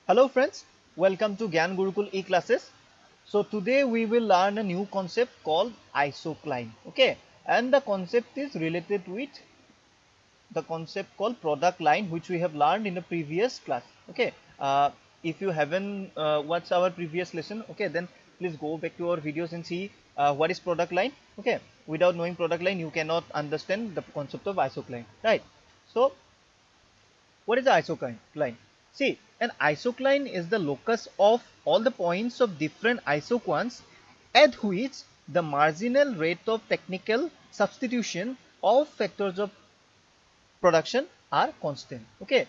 Hello friends, welcome to Gyan Gurukul e-classes. So today we will learn a new concept called isocline. Okay, and the concept is related with the concept called product line, which we have learned in the previous class. Okay, if you haven't watched our previous lesson, okay, then please go back to our videos and see what is product line. Okay, without knowing product line you cannot understand the concept of isocline, right? So what is the isocline? See, an isocline is the locus of all the points of different isoquants at which the marginal rate of technical substitution of factors of production are constant. Okay,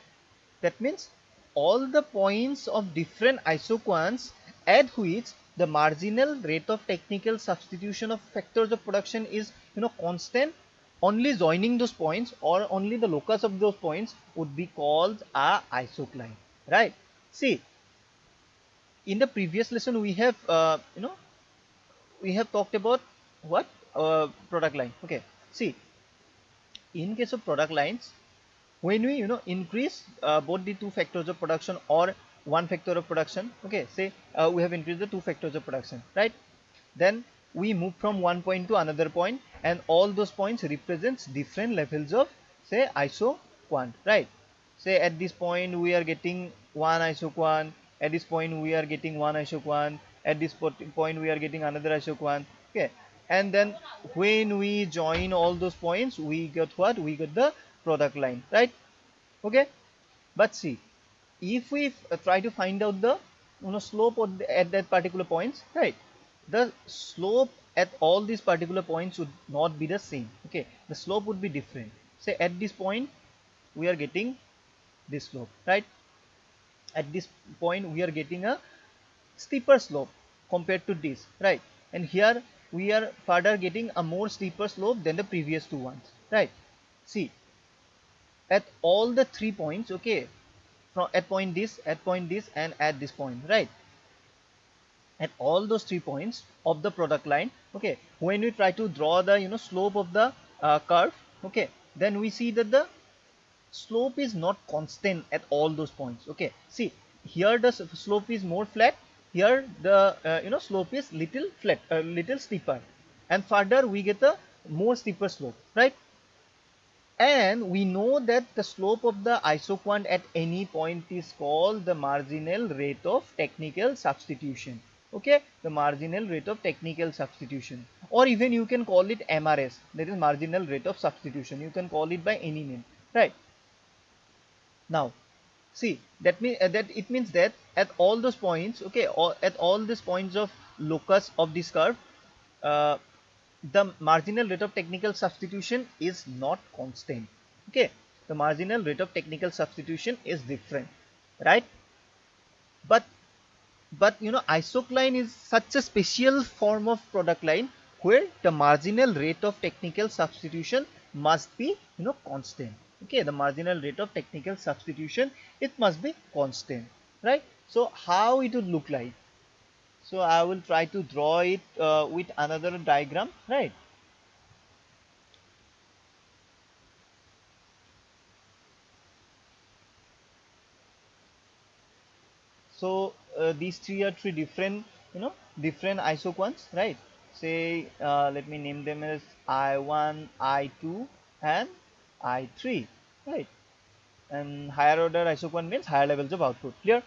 that means all the points of different isoquants at which the marginal rate of technical substitution of factors of production is constant, only joining those points or only the locus of those points would be called a isocline, right? See, in the previous lesson we have we have talked about what product line. Okay, see, in case of product lines, when we increase both the two factors of production or one factor of production, okay, say we have increased the two factors of production, right? Then we move from one point to another point, and all those points represents different levels of, say, isoquant, right? Say at this point we are getting one isoquant, at this point we are getting one isoquant, at this point we are getting another isoquant. Okay, and then when we join all those points we get what? We get the product line, right? Okay, but see, if we try to find out the slope at that particular points, right, the slope at all these particular points would not be the same. Okay, the slope would be different. Say at this point we are getting this slope, right? At this point we are getting a steeper slope compared to this, right? And here we are further getting a more steeper slope than the previous two ones, right? See, at all the 3 points, okay, from at point this, at point this, and at this point, right? At all those 3 points of the product line, okay, when we try to draw the slope of the curve, okay, then we see that the slope is not constant at all those points. Okay, see, here the slope is more flat, here the slope is little flat, little steeper, and further we get a more steeper slope, right? And we know that the slope of the isoquant at any point is called the marginal rate of technical substitution. Okay, the marginal rate of technical substitution, or even you can call it MRS, that is marginal rate of substitution. You can call it by any name, right? Now, see, that means that it means that at all those points, okay, or at all these points of locus of this curve, uh, the marginal rate of technical substitution is not constant. Okay, the marginal rate of technical substitution is different, right? But but isocline is such a special form of product line where the marginal rate of technical substitution must be constant. Okay, the marginal rate of technical substitution, it must be constant, right? So how it would look like? So I will try to draw it with another diagram, right? So these three different, different isoquants, right? Say let me name them as I1, I2, and I3, right? And higher order isoquant means higher levels of output. Clear?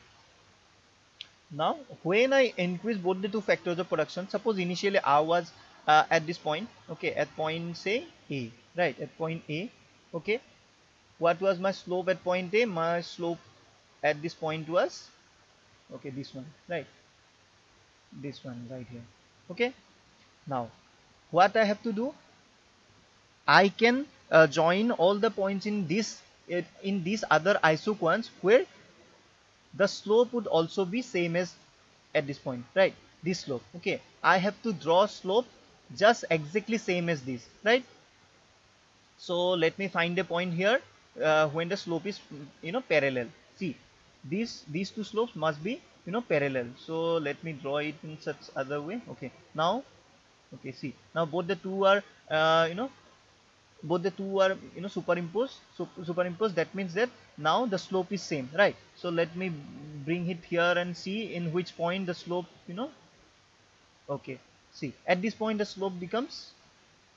Now when I increase both the two factors of production, suppose initially I was at this point, okay, at point say A, right? At point A, okay, what was my slope at point A? My slope at this point was, okay, this one, right? This one right here. Okay, now what I have to do, I can join all the points in this in these other isoquants where the slope would also be same as at this point, right? This slope, okay, I have to draw slope just exactly same as this, right? So let me find a point here when the slope is parallel. See, these two slopes must be parallel. So let me draw it in such other way. Okay, now, okay, see, now both the two are both the two are superimposed. So superimposed, that means that now the slope is same, right? So let me bring it here and see in which point the slope okay, see at this point the slope becomes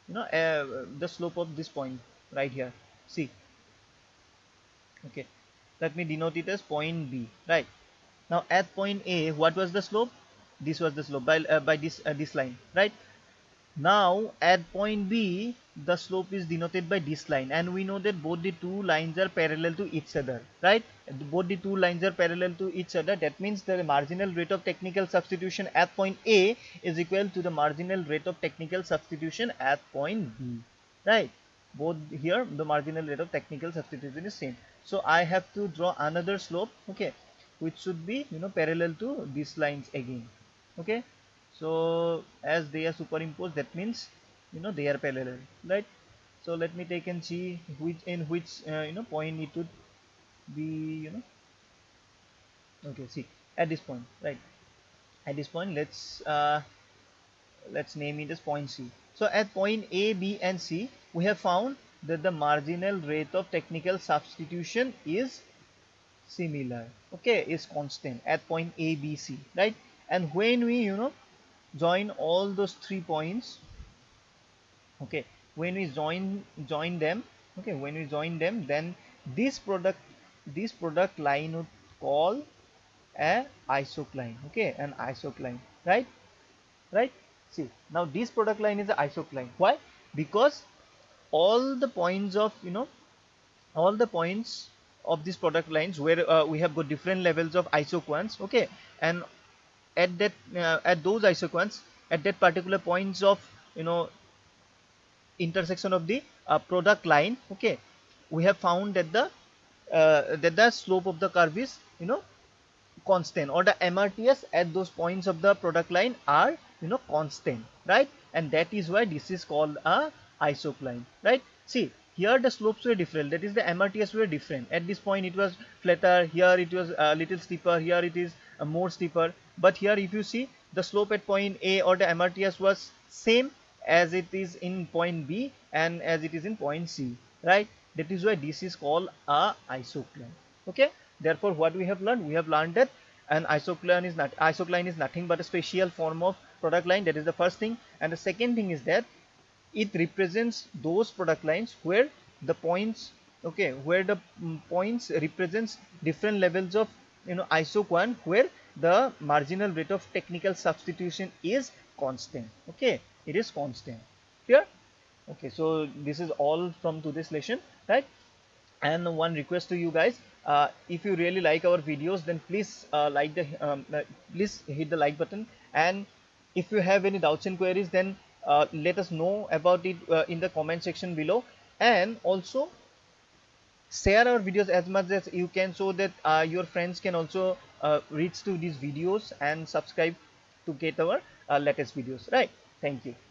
the slope of this point right here, see. Okay, let me denote it as point B, right? Now at point A, what was the slope? This was the slope by this line, right? Now at point B, the slope is denoted by this line, and we know that both the two lines are parallel to each other, right? Both the two lines are parallel to each other. That means the marginal rate of technical substitution at point A is equal to the marginal rate of technical substitution at point B, right? Both here the marginal rate of technical substitution is same. So I have to draw another slope, okay, which should be parallel to these lines again, okay. So as they are superimposed, that means they are parallel, right? So let me take and see which point it would be, okay, see at this point, right? At this point, let's name it as point C. So at point A, B and C, we have found that the marginal rate of technical substitution is similar, okay, is constant at point A, B, C, right? And when we join all those 3 points, okay, when we join them, okay, when we join them, then this product line would call a isocline, okay, an isocline, right? Right, see now this product line is the isocline. Why? Because all the points of all the points of these product lines where we have got different levels of isoquants, okay, and at those isoquants, at that particular points of intersection of the product line, okay, we have found that the slope of the curve is constant, or the MRTS at those points of the product line are constant, right? And that is why this is called a isocline, right? See here the slopes were different, that is the MRTS were different. At this point it was flatter, here it was a little steeper, here it is more steeper. But here if you see, the slope at point A or the MRTS was same as it is in point B and as it is in point C, right? That is why this is called a isocline, okay. Therefore what we have learned? We have learned that an isocline is nothing but a special form of product line. That is the first thing. And the second thing is that it represents those product lines where the points, okay, where the points represents different levels of isoquant, where the marginal rate of technical substitution is constant, okay, it is constant. Clear? Okay, so this is all from today's lesson, right? And one request to you guys, if you really like our videos, then please please hit the like button. And if you have any doubts and queries, then let us know about it in the comment section below. And also share our videos as much as you can, so that your friends can also reach to these videos and subscribe to get our latest videos, right? Thank you.